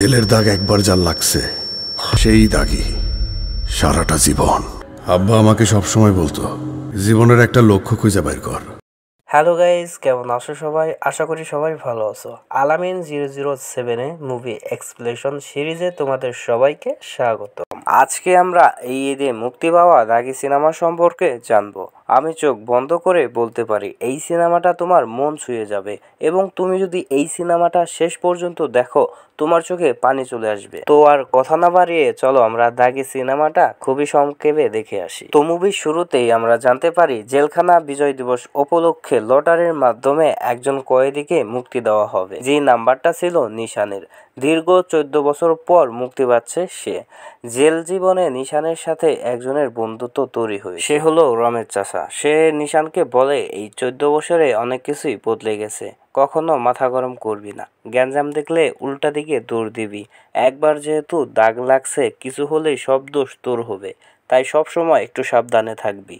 তেলের দাগ একবার যার লাগছে সেই দাগই সারাটা জীবন। আব্বা আমাকে সবসময় বলতো জীবনের একটা লক্ষ্য খুঁজে বের কর। হ্যালো গাইজ, কেমন আছো সবাই? আশা করি সবাই ভালো আছো। আলামিন 007 মুভি এক্সপ্লেশন সিরিজে তোমাদের সবাইকে স্বাগত। আজকে আমরা এই ঈদে মুক্তি পাওয়া দাগি সিনেমা সম্পর্কে জানবো। আমি চোখ বন্ধ করে বলতে পারি এই সিনেমাটা তোমার মন ছুঁয়ে যাবে এবং তুমি যদি এই সিনেমাটা শেষ পর্যন্ত দেখো তোমার চোখে পানি চলে আসবে। তো আর কথা না বাড়িয়ে চলো আমরা দাগি সিনেমাটা খুবই সংক্ষেপে দেখে আসি। তো মুভির শুরুতেই আমরা জানতে পারি জেলখানা বিজয় দিবস উপলক্ষে লটারির মাধ্যমে একজন কয়েদিকে মুক্তি দেওয়া হবে, যে নাম্বারটা ছিল নিশানের। দীর্ঘ 14 বছর পর মুক্তি পাচ্ছে সে। জেল জীবনে নিশানের সাথে একজনের বন্ধুত্ব তৈরি হয়েছে, সে হলো রমেশ চাচা। সে নিশানকে বলে এই 14 বছরে অনেক কিছুই বদলে গেছে, কখনো মাথা গরম করবি না, গ্যাঞ্জাম দেখলে উল্টা দিকে দৌড় দিবি, একবার যেহেতু দাগ লাগছে কিছু হলেই সব দোষ তোর হবে, তাই সব সময় একটু সাবধানে থাকবি।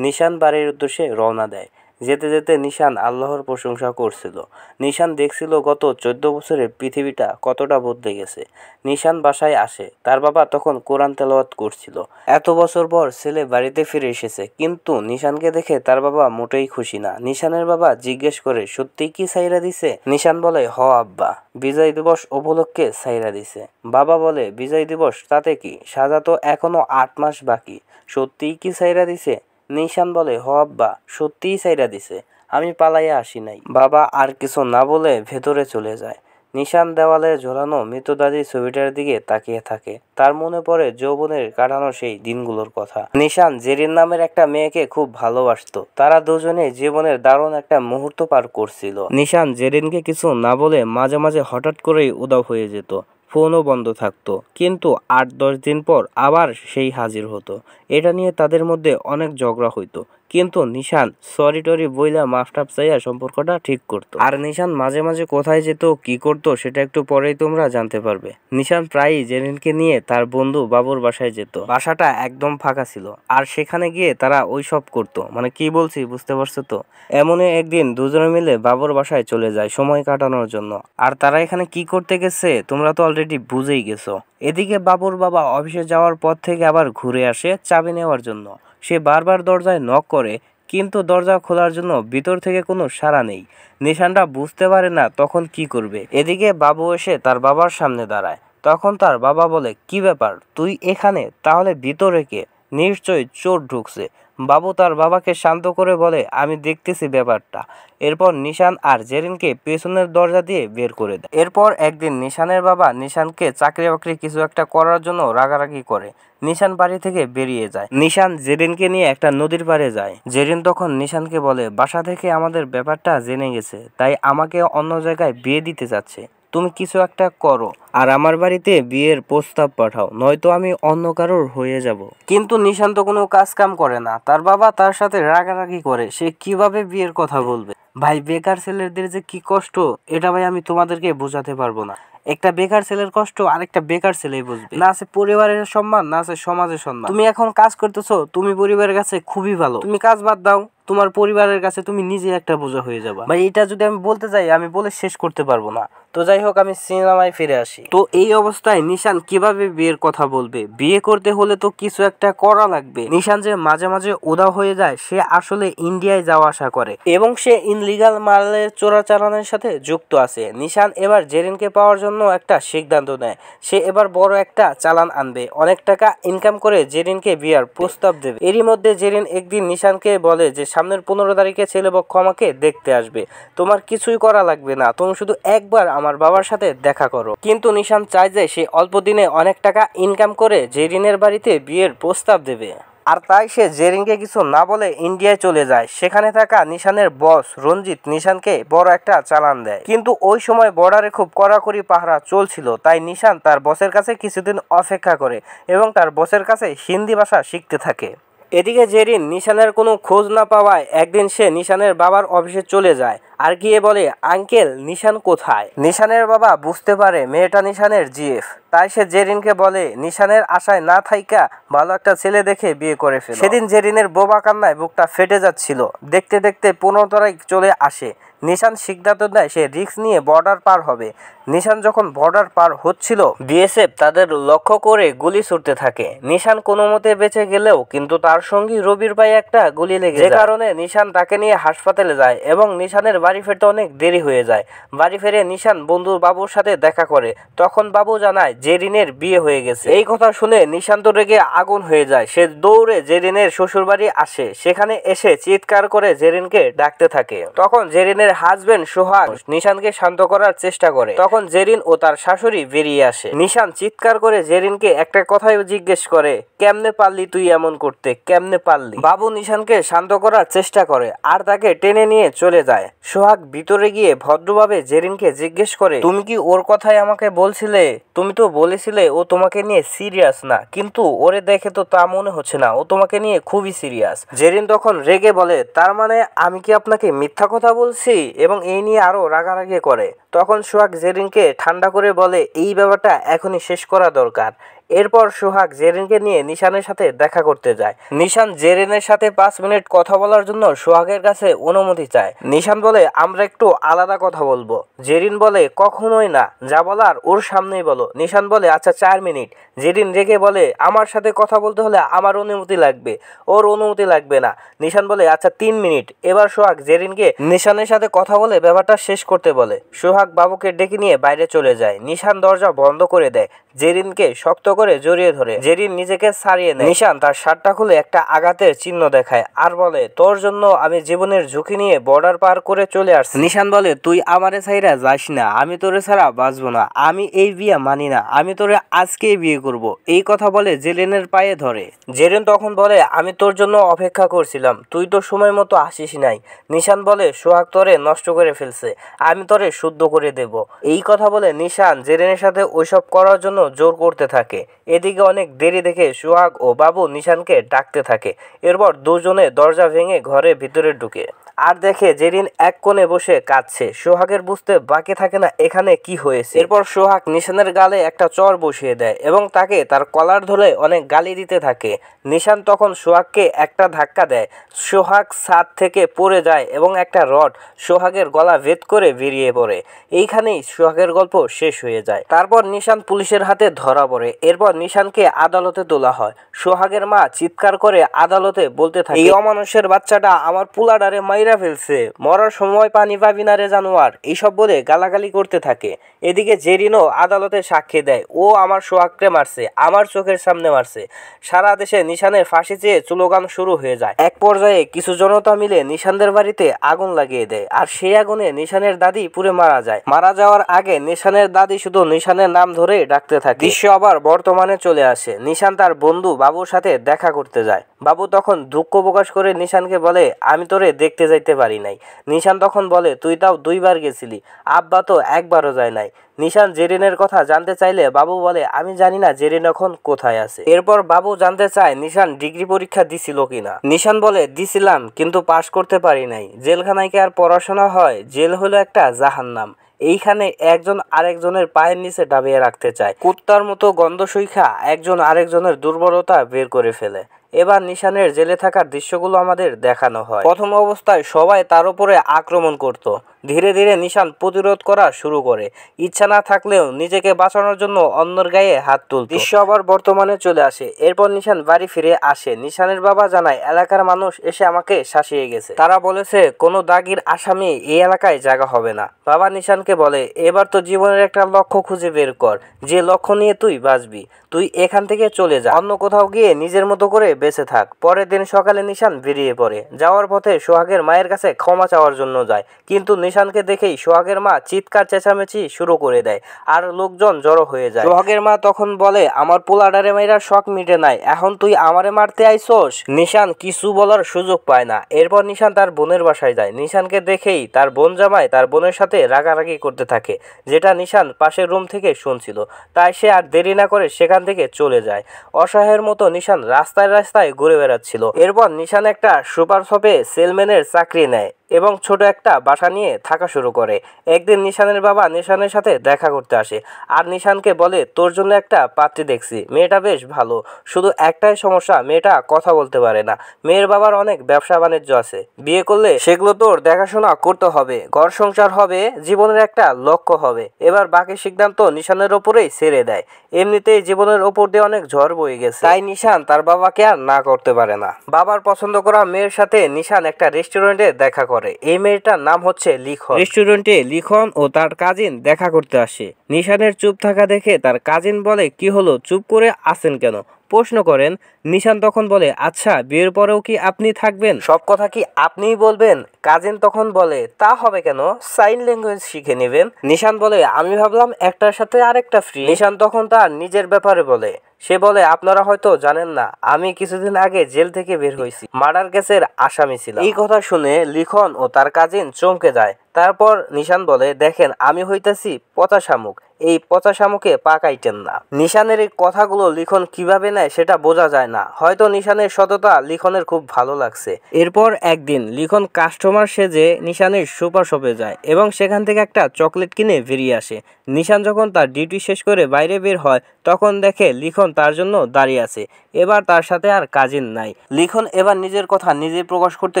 নিশান বাড়ির উদ্দেশ্যে রওনা দেয়। যেতে যেতে নিশান আল্লাহর প্রশংসা করছিল। নিশান দেখছিল গত 14 বছরে পৃথিবীটা কতটা বদলে গেছে। নিশান বাসায় আসে, তার বাবা তখন কোরআন তেলাওয়াত করছিল। এত বছর পর ছেলে বাড়িতে ফিরে এসেছে, কিন্তু নিশানকে দেখে তার বাবা মোটেই খুশি না। নিশানের বাবা জিজ্ঞেস করে সত্যিই কি সাইরা দিছে? নিশান বলে হ আব্বা, বিজয় দিবস উপলক্ষে সাইরা দিছে। বাবা বলে বিজয় দিবস তাতে কি, সাজা তো এখনো 8 মাস বাকি, সত্যিই কি সাইরা দিছে? নিশান বলে হ আব্বা, সত্যিই সাইরা দিছে, আমি পালাইয়া আসি নাই। বাবা আর কিছু না বলে ভেতরে চলে যায়। নিশান দেওয়ালে ঝোলানো মৃত দাদির ছবিটার দিকে তাকিয়ে থাকে। তার মনে পড়ে যৌবনের কাটানো সেই দিনগুলোর কথা। নিশান জেরিন নামের একটা মেয়েকে খুব ভালোবাসতো। তারা দুজনে জীবনের দারুণ একটা মুহূর্ত পার করছিল। নিশান জেরিনকে কিছু না বলে মাঝে মাঝে হঠাৎ করেই উধাও হয়ে যেত, ফোনও বন্ধ থাকতো, কিন্তু 8-10 দিন পর আবার সেই হাজির হতো। এটা নিয়ে তাদের মধ্যে অনেক ঝগড়া হইতো, কিন্তু নিশান সরি টরি বইলা মাফটাপ চাইয়া সম্পর্কটা ঠিক করতো। আর নিশান মাঝে মাঝে কোথায় যেত, কি করতো সেটা একটু পরেই তোমরা জানতে পারবে। নিশান প্রায়ই জেরিনকে নিয়ে তার বন্ধু বাবুর বাসায় যেত। বাসাটা একদম ফাঁকা ছিল, আর সেখানে গিয়ে তারা ওই সব করতো। মানে কি বলছি বুঝতে পারছো তো? এমনই একদিন দুজনে মিলে বাবুর বাসায় চলে যায় সময় কাটানোর জন্য। আর তারা এখানে কি করতে গেছে তোমরা তো অলরেডি বুঝেই গেছো। এদিকে বাবুর বাবা অফিসে যাওয়ার পর থেকে আবার ঘুরে আসে চাবি নেওয়ার জন্য। সে বারবার দরজায় নক করে, কিন্তু দরজা খোলার জন্য ভিতর থেকে কোনো সাড়া নেই। নিশানটা বুঝতে পারে না তখন কি করবে। এদিকে বাবু এসে তার বাবার সামনে দাঁড়ায়। তখন তার বাবা বলে কি ব্যাপার, তুই এখানে, তাহলে ভিতরে কে? নিশ্চয়ই চোর ঢুকছে। বাবু তার বাবাকে শান্ত করে বলে আমি দেখতেছি ব্যাপারটা। এরপর নিশান আর জেরিনকে পেছনের দরজা দিয়ে বের করে দেয়। এরপর একদিন নিশানের বাবা নিশানকে চাকরি বাকরি কিছু একটা করার জন্য রাগারাগি করে। নিশান বাড়ি থেকে বেরিয়ে যায়। নিশান জেরিনকে নিয়ে একটা নদীর পাড়ে যায়। জেরিন তখন নিশানকে বলে বাসা থেকে আমাদের ব্যাপারটা জেনে গেছে, তাই আমাকে অন্য জায়গায় বিয়ে দিতে চাচ্ছে, তুমি কিছু একটা করো আর আমার বাড়িতে বিয়ের প্রস্তাব পাঠাও, নয়তো আমি অন্য কারোর হয়ে যাব। কিন্তু নিশান তো কোনো কাজ কাম করে না, তার বাবা তার সাথে রাগারাগি করে। সে কিভাবে বিয়ের কথা বলবে? ভাই বেকার ছেলেদের যে কি কষ্ট, এটা ভাই আমি তোমাদেরকে বোঝাতে পারবো না। একটা বেকার ছেলের কষ্ট আরেকটা বেকার ছেলেই বুঝবে। না আছে পরিবারের সম্মান, না আছে সমাজের সম্মান। তুমি এখন কাজ করতেছো, তুমি পরিবারের কাছে খুবই ভালো, তুমি কাজ বাদ দাও, তোমার পরিবারের কাছে তুমি নিজে একটা বোঝা হয়ে যাবা। ভাই এটা যদি আমি বলতে যাই আমি বলে শেষ করতে পারবো না। তো যাই হোক, আমি সিনেমায় ফিরে আসি। তো এই অবস্থায় নিশান কিভাবে বিয়ের কথা বলবে? বিয়ে করতে হলে তো কিছু একটা করা লাগবে। নিশান যে মাঝে মাঝে উধাও হয়ে যায়, সে আসলে ইন্ডিয়ায় যাওয়া আসা করে এবং সে ইনলিগাল মালের চোরাচালানের সাথে যুক্ত আছে। নিশান এবার জেরিনকে পাওয়ার জন্য একটা সিদ্ধান্ত নেয়। সে এবার বড় একটা চালান আনবে, অনেক টাকা ইনকাম করে জেরিনকে বিয়ার প্রস্তাব দেবে। এরই মধ্যে জেরিন একদিন নিশানকে বলে যে সামনের 15 তারিখে ছেলেপক্ষ আমাকে দেখতে আসবে, তোমার কিছুই করা লাগবে না, তুমি শুধু একবার আমার বাবার সাথে দেখা করো। কিন্তু নিশান চায় যে সে অল্প দিনে অনেক টাকা ইনকাম করে জেরিনের বাড়িতে বিয়ের প্রস্তাব দেবে। আর তাই সে জেরিনকে কিছু না বলে ইন্ডিয়ায় চলে যায়। সেখানে থাকা নিশানের বস রঞ্জিত নিশানকে বড় একটা চালান দেয়, কিন্তু ওই সময় বর্ডারে খুব কড়াকড়ি পাহারা চলছিল, তাই নিশান তার বসের কাছে কিছুদিন অপেক্ষা করে এবং তার বসের কাছে হিন্দি ভাষা শিখতে থাকে। এদিকে জেরিন নিশানের কোনো খোঁজ না পাওয়ায় একদিন সে নিশানের বাবার অফিসে চলে যায় আর গিয়ে বলে আঙ্কেল নিশান কোথায়? নিশানের বাবা বুঝতে পারে মেয়েটা নিশানের জিএফ, তাই সে জেরিনকে বলে নিশানের আশায় না থাইকা ভালো একটা ছেলে দেখে বিয়ে করে ফেলে। সেদিন জেরিনের বোবা কান্নায় বুকটা ফেটে যাচ্ছিল। দেখতে দেখতে 15 তারিখ চলে আসে। নিশান সিদ্ধান্ত নেয় সে রিস্ক নিয়ে বর্ডার পার হবে। নিশান যখন বর্ডার পার হচ্ছিল বিএসএফ তাদের লক্ষ্য করে গুলি ছুড়তে থাকে। নিশান কোনো মতে বেঁচে গেলেও কিন্তু তার সঙ্গী রবির পায়ে একটা গুলি লেগে যায়, যে কারণে নিশান তাকে নিয়ে হাসপাতালে যায় এবং নিশানের বাড়ি ফিরতে অনেক দেরি হয়ে যায়। বাড়ি ফিরে নিশান বন্ধু বাবুর সাথে দেখা করে, তখন বাবু জানায় জেরিনের বিয়ে হয়ে গেছে। এই কথা শুনে নিশান তো রেগে আগুন হয়ে যায়। সে দৌড়ে জেরিনের শ্বশুর বাড়ি আসে, সেখানে এসে চিৎকার করে জেরিনকে ডাকতে থাকে। তখন জেরিনের হাজবেন্ড সোহাগ নিশানকে শান্ত করার চেষ্টা করে, তখন জেরিন ও তার শাশুড়ি বেরিয়ে আসে। নিশান চিৎকার করে জেরিনকে একটা কথাই জিজ্ঞেস করে, কেমনে পারলি তুই এমন করতে, কেমনে পারলি? বাবু নিশানকে শান্ত করার চেষ্টা করে আর তাকে টেনে নিয়ে চলে যায়। সোহাগ ভিতরে গিয়ে ভদ্রভাবে জেরিনকে জিজ্ঞেস করে, তুমি কি ওর কথাই আমাকে বলছিলে? তুমি তো বলেছিলে ও তোমাকে নিয়ে সিরিয়াস না, কিন্তু ওরে দেখে তো তা মনে হচ্ছে না, ও তোমাকে নিয়ে খুবই সিরিয়াস। জেরিন তখন রেগে বলে, তার মানে আমি কি আপনাকে মিথ্যা কথা বলছি? এবং এই নিয়ে আরো রাগারাগি করে। তখন সোহাগ জেরিনকে ঠান্ডা করে বলে, এই ব্যাপারটা এখনই শেষ করা দরকার। এরপর সোহাগ জেরিনকে নিয়ে নিশানের সাথে দেখা করতে যায়। নিশান জেরিনের সাথে 5 মিনিট কথা বলার জন্য সোহাগের কাছে অনুমতি চায়। নিশান বলে, আমরা একটু আলাদা কথা বলবো। জেরিন বলে, কখনোই না, যা বলার ওর সামনেই বলো। নিশান বলে, আচ্ছা 4 মিনিট। জেরিন রেগে বলে, আমার সাথে কথা বলতে হলে আমার অনুমতি লাগবে, ওর অনুমতি লাগবে না। নিশান বলে, আচ্ছা 3 মিনিট। এবার সোহাগ জেরিনকে নিশানের সাথে কথা বলে ব্যাপারটা শেষ করতে বলে। সোহাগ বাবুকে ডেকে নিয়ে বাইরে চলে যায়। নিশান দরজা বন্ধ করে দেয়, জেরিনকে শক্ত করে জড়িয়ে ধরে। জেরিন নিজেকে ছাড়িয়ে নেয়। নিশান তার শার্টটা খুলে একটা আঘাতের চিহ্ন দেখায় আর বলে, তোর জন্য আমি জীবনের ঝুঁকি নিয়ে বর্ডার পার করে চলে আসছি। নিশান বলে, তুই আমারে ছাইরা যাস না, আমি তোরে ছাড়া বাঁচবো না, আমি এই বিয়ে মানি না, আমি তোরে আজকেই বিয়ে করব। এই কথা বলে জেরিনের পায়ে ধরে। জেরিন তখন বলে, আমি তোর জন্য অপেক্ষা করছিলাম, তুই তো সময় মতো আসিস নাই। নিশান বলে, সোহাগ তোরে নষ্ট করে ফেলছে, আমি তোরে শুদ্ধ করে দেব। এই কথা বলে নিশান জেরিনের সাথে ওইসব করার জন্য জোর করতে থাকে। এদিকে অনেক দেরি দেখে সোহাগ ও বাবু নিশানকে ডাকতে থাকে। এরপর দুজনে দরজা ভেঙে ঘরে ভিতরে ঢুকে আর দেখে জেরিন এক কোণে বসে কাঁদছে। সোহাগের বুঝতে বাকি থাকে না এখানে কি হয়েছে। এরপর সোহাগ নিশানের গালে একটা চর বসিয়ে দেয় এবং তাকে তার কলার ধরে অনেক গালি দিতে থাকে। নিশান তখন সোহাগকে একটা ধাক্কা দেয়। সোহাগ ছাদ থেকে পড়ে যায় এবং একটা রড সোহাগের গলা ভেদ করে বেরিয়ে পড়ে। এইখানেই সোহাগের গল্প শেষ হয়ে যায়। তারপর নিশান পুলিশের হাতে ধরা পড়ে। এরপর নিশানকে আদালতে তোলা হয়। সোহাগের মা চিৎকার করে আদালতে বলতে থাকে, এই অমানুষের বাচ্চাটা আমার পুলাডারে মাইরা ফেলছে, মরার সময় পানি পাবি না রে জানোয়ার, এইসব বলে গালাগালি করতে থাকে। এদিকে জেরিনও আদালতে সাক্ষী দেয়, ও আমার সোহাগকে মারছে, আমার চোখের সামনে মারছে। সারা দেশে নিশানের ফাঁসি চেয়ে স্লোগান শুরু হয়ে যায়। এক পর্যায়ে কিছু জনতা মিলে নিশানদের বাড়িতে আগুন লাগিয়ে দেয় আর সেই আগুনে নিশানের দাদি পুড়ে মারা যায়। মারা যাওয়ার আগে নিশানের দাদি শুধু নিশানের নাম ধরে ডাকতে থাকে। দৃশ্য আবার বর্তমানে চলে আসে। নিশান তার বন্ধু বাবুর সাথে দেখা করতে যায়। বাবু তখন দুঃখ প্রকাশ করে নিশানকে বলে, আমি তোরে দেখতে যাইতে পারি নাই। নিশান তখন বলে, তুই তাও 2 বার গেছিলি, আব্বা তো একবারও যায় নাই। নিশান জেরিনের কথা জানতে চাইলে বাবু বলে, আমি জানি না জেরিন এখন কোথায় আছে। এরপর বাবু জানতে চায় নিশান ডিগ্রি পরীক্ষা দিছিল কিনা। নিশান বলে, দিছিলাম, কিন্তু পাশ করতে পারি নাই। জেলখানায় কি আর পড়াশোনা হয়? জেল হলো একটা জাহান্নাম। এইখানে একজন আরেকজনের পায়ের নিচে ডাবিয়ে রাখতে চায়। কুত্তার মতো গন্ধ সইখা একজন আরেকজনের দুর্বলতা বের করে ফেলে। এবার নিশানের জেলে থাকার দৃশ্যগুলো আমাদের দেখানো হয়। প্রথম অবস্থায় সবাই তার উপরে আক্রমণ করত। ধীরে ধীরে নিশান প্রতিরোধ করা শুরু করে। ইচ্ছা না থাকলেও নিজেকে বাঁচানোর জন্য অন্যর গায়ে হাত তুলত। দৃশ্য আবার বর্তমানে চলে আসে। এরপর নিশান বাড়ি ফিরে আসে। নিশানের বাবা জানায়, এলাকার মানুষ এসে আমাকে শাসিয়ে গেছে। তারা বলেছে কোনো দাগির আসামি এই এলাকায় জায়গা হবে না। বাবা নিশানকে বলে, এবার তো জীবনের একটা লক্ষ্য খুঁজে বের কর, যে লক্ষ্য নিয়ে তুই বাঁচবি। তুই এখান থেকে চলে যা, অন্য কোথাও গিয়ে নিজের মতো করে বেঁচে থাক। পরের দিন সকালে নিশান বেরিয়ে পড়ে। যাওয়ার পথে সোহাগের মায়ের কাছে ক্ষমা চাওয়ার জন্য যায়, কিন্তু নিশানকে দেখেই সোহাগের মা চিৎকার চেঁচামেচি শুরু করে দেয় আর লোকজন জড়ো হয়ে যায়। সোহাগের মা তখন বলে, আমার পোলাডারে মাইরা শখ মিটে নাই, এখন তুই আমারে মারতে আইছস? নিশান কিছু বলার সুযোগ পায় না। এরপর নিশান তার বোনের বাসায় যায়। নিশানকে দেখেই তার বোন জামাই তার বোনের সাথে রাগারাগি করতে থাকে, যেটা নিশান পাশের রুম থেকে শুনছিল। তাই সে আর দেরি না করে সেখান থেকে চলে যায়। অসহায়ের মতো নিশান রাস্তায় রাস্তায় ঘুরে বেড়াচ্ছিল। এরপর নিশান একটা সুপার শপে সেলম্যানের চাকরি নেয়। এবং ছোট একটা বাসা নিয়ে থাকা শুরু করে। একদিন নিশানের বাবা নিশানের সাথে দেখা করতে আসে আর নিশানকে বলে, তোর জন্য একটা পাত্রী দেখছি, মেয়েটা বেশ ভালো, শুধু একটাই সমস্যা, মেয়েটা কথা বলতে পারে না। মেয়ের বাবার অনেক ব্যবসা বাণিজ্য আছে, বিয়ে করলে সেগুলো তোর দেখাশোনা করতে হবে, ঘর সংসার হবে, জীবনের একটা লক্ষ্য হবে। এবার বাকি সিদ্ধান্ত নিশানের ওপরেই ছেড়ে দেয়। এমনিতেই জীবনের ওপর দিয়ে অনেক ঝড় বয়ে গেছে, তাই নিশান তার বাবাকে আর না করতে পারে না। বাবার পছন্দ করা মেয়ের সাথে নিশান একটা রেস্টুরেন্টে দেখা করে। এই মেয়েটার নাম হচ্ছে লিখন। রেস্টুরেন্টে লিখন ও তার কাজিন দেখা করতে আসে। নিশানের চুপ থাকা দেখে তার কাজিন বলে, কি হলো, চুপ করে আছেন কেন? প্রশ্ন করেন। নিশান তখন বলে, আচ্ছা বিয়ের পরেও কি আপনি থাকবেন? সব কথা কি আপনিই বলবেন? কাজিন তখন বলে, তা হবে কেন, সাইন ল্যাঙ্গুয়েজ শিখে নেবেন। নিশান বলে, আমি ভাবলাম একটার সাথে আরেকটা ফ্রি। নিশান তখন তার নিজের ব্যাপারে বলে। সে বলে, আপনারা হয়তো জানেন না, আমি কিছুদিন আগে জেল থেকে বের হয়েছি, মার্ডার কেসের আসামি ছিলাম। এই কথা শুনে লিখন ও তার কাজিন চমকে যায়। তারপর নিশান বলে, দেখেন আমি হইতাছি পচা শামুক, এই পচা শামুকে পা কাইটেন না। নিশানের এই কথাগুলো লিখন কিভাবে নেয় সেটা বোঝা যায় না, হয়তো নিশানের সততা লিখনের খুব ভালো লাগছে। এরপর একদিন লিখন কাস্টমার সেজে নিশানের সুপার শপে যায় এবং সেখান থেকে একটা চকলেট কিনে বেরিয়ে আসে। নিশান যখন তার ডিউটি শেষ করে বাইরে বের হয় তখন দেখে লিখন তার জন্য দাঁড়িয়ে আছে। এবার তার সাথে আর কাজিন নাই। লিখন এবার নিজের কথা নিজে প্রকাশ করতে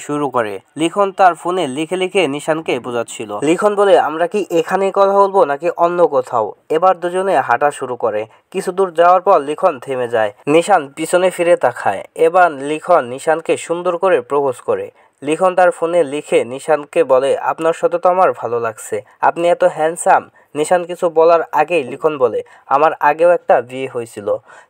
শুরু করে। লিখন তার ফোনে লিখে লিখে নিশানকে বোঝাচ্ছিল। লিখন বলে, আমরা কি এখানেই কথা বলবো নাকি অন্য কোথাও? এবার দুজনে হাঁটা শুরু করে। কিছু দূর যাওয়ার পর লিখন থেমে যায়। নিশান পিছনে ফিরে তাকায়। এবার লিখন নিশানকে সুন্দর করে প্রপোজ করে। লিখন তার ফোনে লিখে নিশানকে বলে, আপনার সাথে তো আমার ভালো লাগছে, আপনি এত হ্যান্ডসাম। নিশান কিছু বলার আগেই লিখন বলে, আমার আগেও একটা বিয়ে হয়েছিল,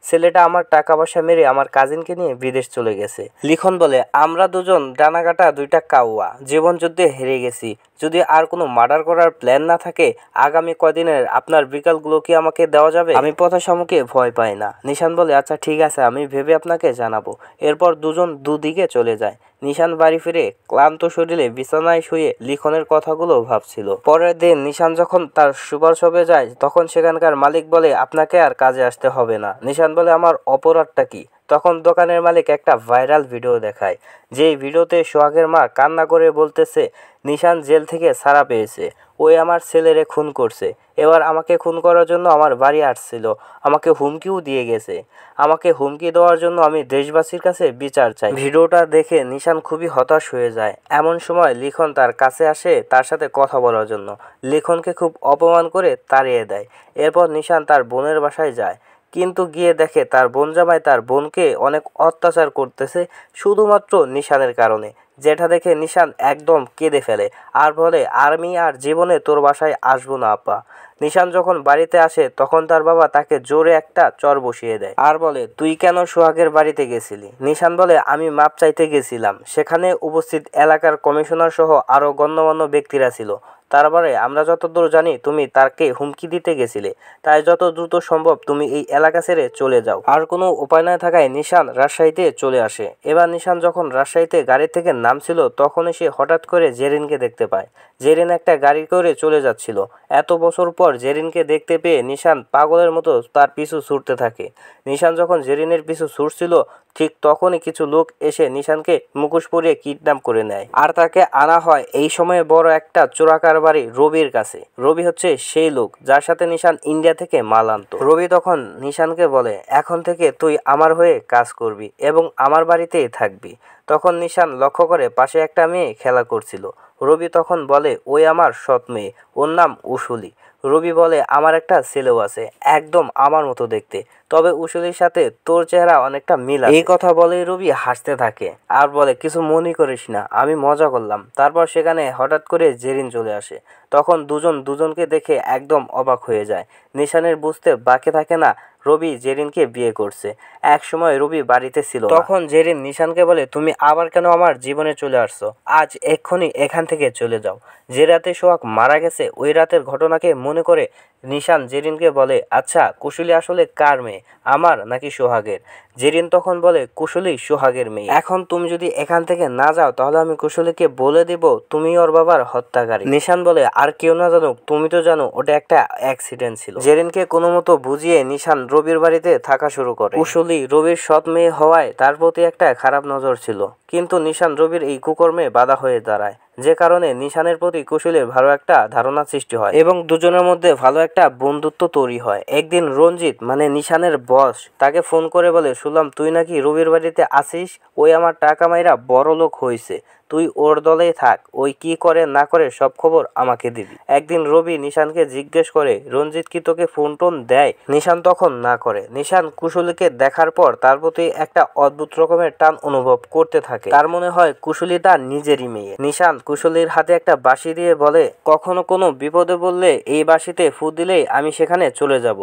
ছেলেটা আমার টাকা পয়সা মেরে আমার কাজিনকে নিয়ে বিদেশ চলে গেছে। লিখন বলে, আমরা দুজন ডানাকাটা দুইটা কাউয়া, জীবন যুদ্ধে হেরে গেছি। যদি আর কোনো মার্ডার করার প্ল্যান না থাকে আগামী কদিনের আপনার বিকালগুলো কি আমাকে দেওয়া যাবে? আমি পথা সম্মুখে ভয় পাই না। নিশান বলে, আচ্ছা ঠিক আছে, আমি ভেবে আপনাকে জানাবো। এরপর দুজন দুদিকে চলে যায়। নিশান বাড়ি ফিরে ক্লান্ত শরীরে বিছানায় শুয়ে লিখনের কথাগুলো ভাবছিল। পরের দিন নিশান যখন তার সুপার শপে যায় তখন সেখানকার মালিক বলে, আপনাকে আর কাজে আসতে হবে না। নিশান বলে, আমার অপরাধটা কি? তখন দোকানের মালিক একটা ভাইরাল ভিডিও দেখায়, যেই ভিডিওতে সোহাগের মা কান্না করে বলতেছে, নিশান জেল থেকে ছাড়া পেয়েছে, ওই আমার ছেলেরে খুন করছে, এবার আমাকে খুন করার জন্য আমার বাড়ি আসছিল, আমাকে হুমকিও দিয়ে গেছে। আমাকে হুমকি দেওয়ার জন্য আমি দেশবাসীর কাছে বিচার চাই। ভিডিওটা দেখে নিশান খুবই হতাশ হয়ে যায়। এমন সময় লিখন তার কাছে আসে তার সাথে কথা বলার জন্য। লিখনকে খুব অপমান করে তাড়িয়ে দেয়। এরপর নিশান তার বোনের বাসায় যায়, কিন্তু গিয়ে দেখে তার বোন জামাই তার বোনকে অনেক অত্যাচার করতেছে শুধুমাত্র নিশানের কারণে। যেটা দেখে নিশান একদম কেঁদে ফেলে আর বলে, আমি আর জীবনে তোর বাসায় আসবো না আপা। নিশান যখন বাড়িতে আসে তখন তার বাবা তাকে জোরে একটা চর বসিয়ে দেয় আর বলে, তুই কেন সোহাগের বাড়িতে গেছিলি? নিশান বলে, আমি মাপ চাইতে গেছিলাম, সেখানে উপস্থিত এলাকার কমিশনার সহ আরো গণ্যমান্য ব্যক্তিরা ছিল। তারপরে আমরা যতদূর জানি তুমি তাকে হুমকি দিতে গেছিলে, তাই যত দ্রুত সম্ভব তুমি এই এলাকা ছেড়ে চলে যাও। আর কোনো উপায় না থাকায় নিশান রাজশাহীতে চলে আসে। এবার নিশান যখন রাজশাহীতে গাড়ি থেকে নামছিল তখনই সে হঠাৎ করে জেরিনকে দেখতে পায়। জেরিন একটা গাড়ি করে চলে যাচ্ছিল। এত বছর পর জেরিনকে দেখতে পেয়ে নিশান পাগলের মতো তার পিছু ছুটতে থাকে। নিশান যখন জেরিনের পিছু ছুটছিল ঠিক তখনই কিছু লোক এসে নিশানকে মুখোশ পরিয়ে কিডন্যাপ করে নেয় আর তাকে আনা হয় এই সময়ে বড় একটা চোরাকারবারি রবির কাছে। রবি হচ্ছে সেই লোক যার সাথে নিশান ইন্ডিয়া থেকে মাল আনতো। রবি তখন নিশানকে বলে, এখন থেকে তুই আমার হয়ে কাজ করবি এবং আমার বাড়িতেই থাকবি। তখন নিশান লক্ষ্য করে পাশে একটা মেয়ে খেলা করছিল। রবি তখন বলে, ওই আমার সৎ মেয়ে, ওর নাম উশুলি। রবি বলে, আমার একটা ছেলেও আছে, একদম আমার মতো দেখতে, তবে উশুলির সাথে তোর চেহারা অনেকটা মিল আছে। এই কথা বলেই রবি হাসতে থাকে আর বলে, কিছু মনে করিস না, আমি মজা করলাম। তারপর সেখানে হঠাৎ করে জেরিন চলে আসে। তখন দুজন দুজনকে দেখে একদম অবাক হয়ে যায়। নিশানের বুঝতে বাকি থাকে না রবি জেরিনকে বিয়ে করছে। এক সময় রবি বাড়িতে ছিল না। তখন জেরিন নিশানকে বলে, তুমি আবার কেন আমার জীবনে চলে আসছো? আজ এক্ষুনি এখান থেকে চলে যাও। যে রাতে সোহাগ মারা গেছে ওই রাতের ঘটনাকে মনে করে নিশান জেরিনকে বলে, আচ্ছা কুশলী আসলে কার মেয়ে, আমার নাকি সোহাগের? জেরিন তখন বলে, কুশলী সোহাগের মেয়ে। এখন তুমি যদি এখান থেকে না যাও তাহলে আমি কুশলীকে বলে দেব তুমি ওর বাবার হত্যাকারী। নিশান বলে, আর কেউ না জানুক, তুমি তো জানো ওটা একটা অ্যাক্সিডেন্ট ছিল। জেরিনকে কোনো মতো বুঝিয়ে নিশান রবির বাড়িতে থাকা শুরু করে। কুশলী রবির সৎ মেয়ে হওয়ায় তার প্রতি একটা খারাপ নজর ছিল, কিন্তু নিশান রবির এই কুকর্মে বাধা হয়ে দাঁড়ায়। যে কারণে নিশানের প্রতি কুশলীর ভালো একটা ধারণা সৃষ্টি হয় এবং দুজনের মধ্যে ভালো একটা বন্ধুত্ব তৈরি হয়। একদিন রঞ্জিত মানে নিশানের বস তাকে ফোন করে বলে, শুনলাম তুই নাকি রবির বাড়িতে আসিস, ওই আমার টাকা মাইরা বড় লোক হয়েছে, তুই ওর দলেই থাক, ওই কি করে না করে সব খবর আমাকে দিবি। একদিন রবি নিশানকে জিজ্ঞেস করে, রঞ্জিত কি তোকে ফোন টোন দেয়? নিশান তখন না করে। নিশান কুশলীকে দেখার পর তার প্রতি একটা অদ্ভুত রকমের টান অনুভব করতে থাকে। তার মনে হয় কুশলী তার নিজেরই মেয়ে। নিশান কুশলীর হাতে একটা বাঁশি দিয়ে বলে, কখনো কোনো বিপদে বললে এই বাঁশিতে ফু দিলেই আমি সেখানে চলে যাব।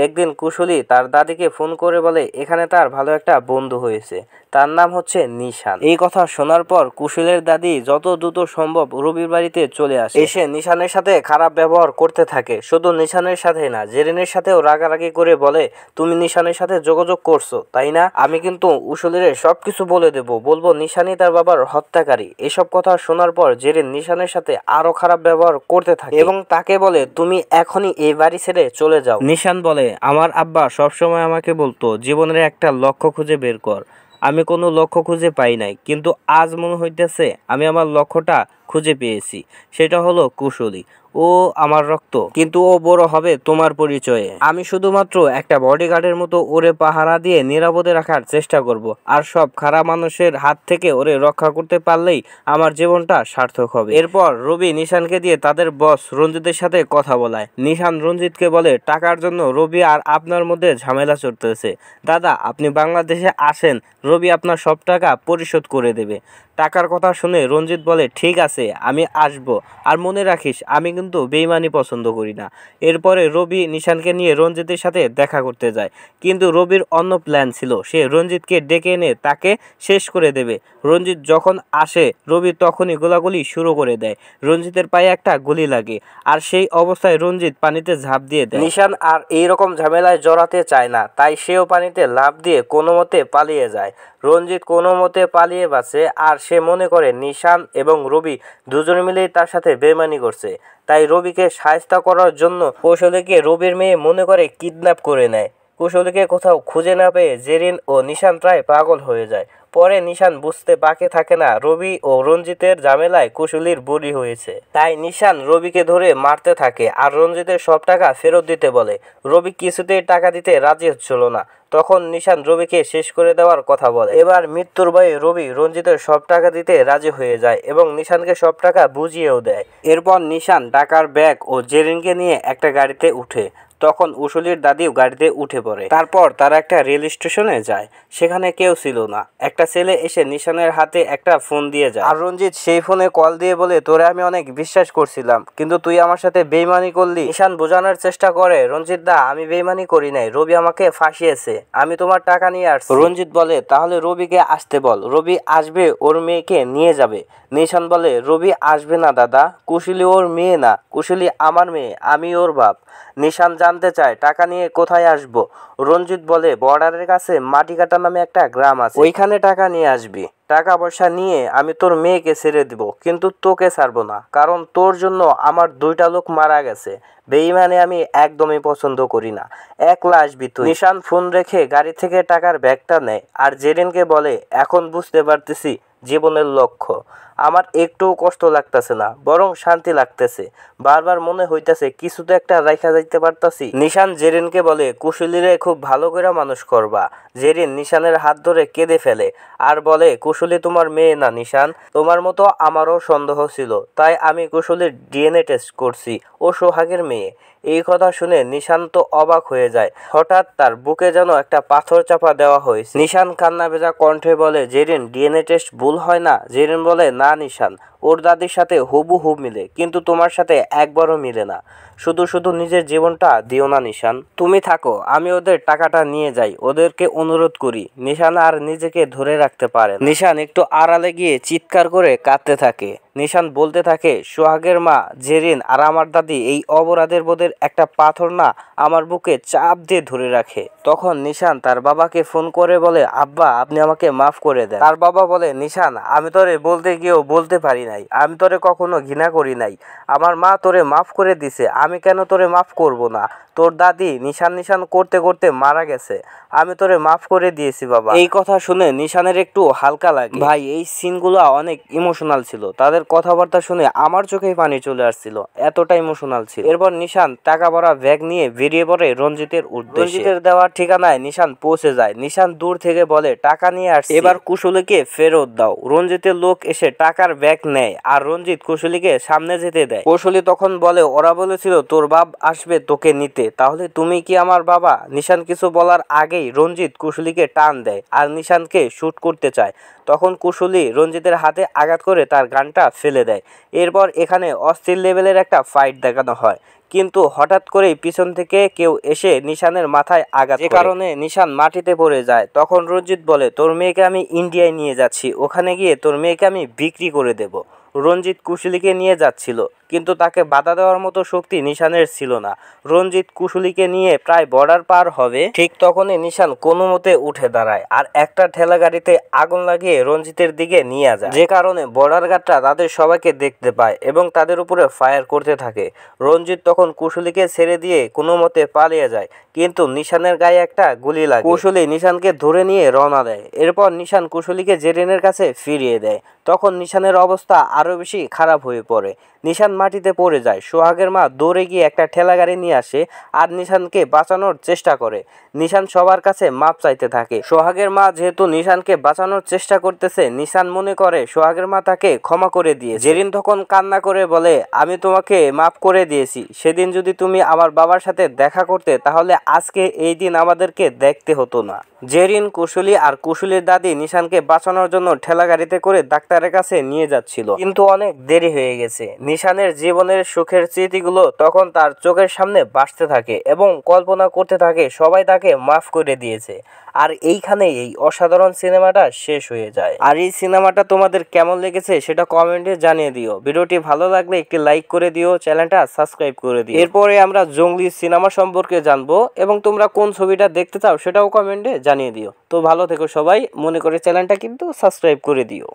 একদিন কুশলী তার দাদিকে ফোন করে বলে, এখানে তার ভালো একটা বন্ধু হয়েছে, তার নাম হচ্ছে নিশান। এই কথা শোনার পর কুশলের দাদি যত দ্রুত সম্ভব রবির বাড়িতে চলে আসে। এসে নিশানের সাথে খারাপ ব্যবহার করতে থাকে। শুধু নিশানের সাথে না, জেরিনের সাথেও রাগারাগি করে বলে, তুমি নিশানের সাথে যোগাযোগ করছো তাই না? আমি কিন্তু কুশলীর সবকিছু বলে দেব, বলবো নিশানই তার বাবার হত্যাকারী। এসব কথা শোনার পর জেরিন নিশানের সাথে আরো খারাপ ব্যবহার করতে থাকে এবং তাকে বলে, তুমি এখনই এই বাড়ি ছেড়ে চলে যাও। নিশান বলে, আমার আব্বা সবসময় আমাকে বলতো জীবনের একটা লক্ষ্য খুঁজে বের কর। আমি কোনো লক্ষ্য খুঁজে পাই নাই, কিন্তু আজ মনে হইতেছে আমি আমার লক্ষ্যটা খুঁজে পেয়েছি। সেটা হলো কুশলী। ও আমার রক্ত, কিন্তু ও বড় হবে তোমার পরিচয়ে। আমি শুধুমাত্র একটা বডিগার্ডের মতো ওরে পাহারা দিয়ে নিরাপদে রাখার চেষ্টা করব, আর সব খারাপ মানুষের হাত থেকে ওরে রক্ষা করতে পারলেই আমার জীবনটা সার্থক হবে। এরপর রবি নিশানকে দিয়ে তাদের বস রঞ্জিতের সাথে কথা বলায়। নিশান রঞ্জিতকে বলে, টাকার জন্য রবি আর আপনার মধ্যে ঝামেলা চলতেছে। দাদা, আপনি বাংলাদেশে আসেন, রবি আপনার সব টাকা পরিশোধ করে দেবে। টাকার কথা শুনে রঞ্জিত বলে, ঠিক আছে আমি আসব, আর মনে রাখিস আমি কিন্তু বেইমানি পছন্দ করি না। এরপরে রবি নিশানকে নিয়ে রঞ্জিতের সাথে দেখা করতে যায়, কিন্তু রবির অন্য প্ল্যান ছিল। সে রঞ্জিতকে ডেকে এনে তাকে শেষ করে দেবে। রঞ্জিত যখন আসে রবি তখনই গোলাগুলি শুরু করে দেয়। রঞ্জিতের পায়ে একটা গুলি লাগে, আর সেই অবস্থায় রঞ্জিত পানিতে ঝাঁপ দিয়ে দেয়। নিশান আর এইরকম ঝামেলায় জড়াতে চায় না, তাই সেও পানিতে লাফ দিয়ে কোনো মতে পালিয়ে যায়। রঞ্জিত কোনো মতে পালিয়ে বাঁচে, আর সে মনে করে নিশান এবং রবি দুজন মিলেই তার সাথে বেইমানি করছে। তাই রবিকে শায়েস্তা করার জন্য কৌশলীকে রবির মেয়ে মনে করে কিডন্যাপ করে নেয়। কুশলীকে কোথাও খুঁজে না পেয়ে জেরিন ও নিশান প্রায় পাগল হয়ে যায়। পরে নিশান বুঝতে বাকি থাকে না রবি ও রঞ্জিতের ঝামেলায় কুশলীর বলি হয়েছে। তাই নিশান রবিকে ধরে মারতে থাকে আর রঞ্জিতের সব টাকা ফেরত দিতে বলে। রবি কিছুতেই টাকা দিতে রাজি হচ্ছিল না। তখন নিশান রবিকে শেষ করে দেওয়ার কথা বলে। এবার মৃত্যুর ভয়ে রবি রঞ্জিতের সব টাকা দিতে রাজি হয়ে যায় এবং নিশানকে সব টাকা বুঝিয়েও দেয়। এরপর নিশান টাকার ব্যাগ ও জেরিনকে নিয়ে একটা গাড়িতে উঠে। তখন কুশলীর দাদিও গাড়িতে উঠে পড়ে। তারপর তারা একটা রেল স্টেশনে যায়। সেখানে কেউ ছিল না। একটা ছেলে এসে নিশানের হাতে একটা ফোন দিয়ে যায়, আর রঞ্জিত সেই ফোনে কল দিয়ে বলে, তোরে আমি অনেক বিশ্বাস করছিলাম, কিন্তু তুই আমার সাথে বেইমানি করলি। নিশান বোঝানোর চেষ্টা করে, রঞ্জিত দা আমি বেইমানি করি নাই, রবি আমাকে ফাঁসিয়েছে, আমি তোমার টাকা নিয়ে আসছি। রঞ্জিত বলে, তাহলে রবিকে আসতে বল, রবি আসবে ওর মেয়েকে নিয়ে যাবে। নিশান বলে, রবি আসবে না দাদা, কুশলী ওর মেয়ে না, কুশলী আমার মেয়ে, আমি ওর বাপ। নিশান জানতে চায় টাকা নিয়ে কোথায় আসবো। রঞ্জিত বলে, বর্ডারের কাছে মাটিকাটা নামে একটা গ্রাম আছে, ওইখানে টাকা নিয়ে আসবি। টাকা পয়সা নিয়ে আমি তোর মেয়েকে ছেড়ে দিব, কিন্তু তোকে ছাড়বো না, কারণ তোর জন্য আমার 2টা লোক মারা গেছে। বেইমানে আমি একদমই পছন্দ করি না, একলা আসবি তুই। নিশান ফোন রেখে গাড়ি থেকে টাকার ব্যাগটা নেয় আর জেরিনকে বলে, এখন বুঝতে পারতেছি জীবনের লক্ষ্য। আমার একটু কষ্ট লাগতেছে না, বরং শান্তি লাগতেছে। বারবার মনে হইতেছে কিছু তো একটা রাইখা যাইতে পারতাছি। নিশান জেরিনকে বলে, কুশলীরে খুব ভালো করে মানুষ করবা। জেরিন নিশানের হাত ধরে কেঁদে ফেলে আর বলে, কুশলী তোমার মেয়ে না নিশান, তোমার মতো আমারও সন্দেহ ছিল, তাই আমি কুশলীর ডিএনএ টেস্ট করছি, ও সোহাগের মেয়ে। এই কথা শুনে নিশান তো অবাক হয়ে যায়। হঠাৎ তার বুকে যেন একটা পাথর চাপা দেওয়া হয়েছে। নিশান কান্না ভেজা কণ্ঠে বলে, জেরিন ডিএনএ টেস্ট ভুল হয় না? জেরিন বলে, না নিশান, ওর দাদির সাথে হুবহু মিলে, কিন্তু তোমার সাথে একবারও মিলে না। শুধু শুধু নিজের জীবনটা দিও না নিশান, তুমি থাকো, আমি ওদের টাকাটা নিয়ে যাই। ওদেরকে অনুরোধ করি। নিশান আর নিজেকে ধরে রাখতে পারে। নিশান একটু আড়ালে গিয়ে চিৎকার করে কাঁদতে থাকে। নিশান বলতে থাকে, সোহাগের মা, জেরিন আর আমার দাদি এই অপরাধের বোধের একটা পাথর না আমার বুকে চাপ দিয়ে ধরে রাখে। তখন নিশান তার বাবাকে ফোন করে বলে, আব্বা আপনি আমাকে মাফ করে দেন। তার বাবা বলে, নিশান আমি তোরে বলতে গিয়েও বলতে পারি নাই, আমি তোরে কখনো ঘৃণা করি নাই, আমার মা তোরে মাফ করে দিছে, আমি কেন তোরে মাফ করব না? তোর দাদি নিশান নিশান করতে করতে মারা গেছে, আমি তোরে মাফ করে দিয়েছি বাবা। এই কথা শুনে নিশানের একটু হালকা লাগে। ভাই এই সিনগুলো অনেক ইমোশনাল ছিল, তাদের কথাবার্তা শুনে আমার চোখেই পানি চলে আসছিল, এতটা ইমোশনাল ছিল। এরপর নিশান টাকা ভরা ব্যাগ নিয়ে বেরিয়ে পড়ে রঞ্জিতের উদ্দেশ্যে। রঞ্জিতের দেওয়া ঠিকানায় নিশান পৌঁছে যায়। নিশান দূর থেকে বলে টাকা নিয়ে আসছি, এবার কুশলীকে ফেরত দাও। রঞ্জিতের লোক এসে টাকার ব্যাগ নেয় আর রঞ্জিত কুশলীকে সামনে যেতে দেয়। কুশলী তখন বলে ওরা বলেছিল তোর বাপ আসবে তোকে নিতে, তাহলে তুমি কি আমার বাবা? নিশান কিছু বলার আগেই রঞ্জিত কুশলীকে টান দেয় আর নিশানকে শুট করতে চায়। তখন কুশলী রঞ্জিতের হাতে আঘাত করে তার গানটা ফেলে দেয়। এরপর এখানে অস্থির লেভেলের একটা ফাইট দেখানো হয়, কিন্তু হঠাৎ করেই পিছন থেকে কেউ এসে নিশানের মাথায় আঘাত করে, যে কারণে নিশান মাটিতে পড়ে যায়। তখন রঞ্জিত বলে তোর মেয়েকে আমি ইন্ডিয়ায় নিয়ে যাচ্ছি, ওখানে গিয়ে তোর মেয়েকে আমি বিক্রি করে দেব। রঞ্জিত কুশলীকে নিয়ে যাচ্ছিল, কিন্তু তাকে বাধা দেওয়ার মতো শক্তি নিশানের ছিল না। রঞ্জিত কুশলীকে নিয়ে প্রায় বর্ডার পার হবে, ঠিক তখনই নিশান কোনো মতে উঠে দাঁড়ায় আর একটা ঠেলা গাড়িতে আগুন লাগিয়ে রঞ্জিতের দিকে নিয়ে যায়, যে কারণে বর্ডার গার্ডরা তাদের সবাইকে দেখতে পায় এবং তাদের উপরে ফায়ার করতে থাকে। রঞ্জিত তখন কুশলীকে ছেড়ে দিয়ে কোনো মতে পালিয়ে যায়, কিন্তু নিশানের গায়ে একটা গুলি লাগে। কুশলী নিশানকে ধরে নিয়ে রওনা দেয়। এরপর নিশান কুশলীকে জেরিনের কাছে ফিরিয়ে দেয়। তখন নিশানের অবস্থা আরো বেশি খারাপ হয়ে পড়ে। নিশান মাটিতে পড়ে যায়। সোহাগের মা দৌড়ে গিয়ে একটা ঠেলা গাড়ি নিয়ে আসে আর নিশানকে বাঁচানোর চেষ্টা করে। নিশান সবার কাছে মাপ চাইতে থাকে। সোহাগের মা যেহেতু নিশানকে বাঁচানোর চেষ্টা করতেছে, নিশান মনে করে সোহাগের মা তাকে ক্ষমা করে দিয়ে। জেরিন তখন কান্না করে বলে আমি তোমাকে মাফ করে দিয়েছি, সেদিন যদি তুমি আমার বাবার সাথে দেখা করতে তাহলে আজকে এই দিন আমাদেরকে দেখতে হতো না। জেরিন, কুশলী আর কুশলীর দাদি নিশানকে বাঁচানোর জন্য ঠেলা গাড়িতে করে ডাক্তারের কাছে নিয়ে যাচ্ছিল, কিন্তু অনেক দেরি হয়ে গেছে। নিশানের জীবনের সুখের স্মৃতিগুলো তখন তার চোখের সামনে ভাসতে থাকে এবং কল্পনা করতে থাকে সবাই তাকে মাফ করে দিয়েছে। আর এইখানে এই অসাধারণ সিনেমাটা শেষ হয়ে যায়। আর এই সিনেমাটা তোমাদের কেমন লেগেছে সেটা কমেন্টে জানিয়ে দিও। ভিডিওটি ভালো লাগলে একটি লাইক করে দিও, চ্যানেলটা সাবস্ক্রাইব করে দিও। এরপরে আমরা জঙ্গলি সিনেমা সম্পর্কে জানবো এবং তোমরা কোন ছবিটা দেখতে চাও সেটাও কমেন্টে জানিয়ে দিও। তো ভালো থেকো সবাই, মনে করে চ্যানেলটা কিন্তু সাবস্ক্রাইব করে দিও।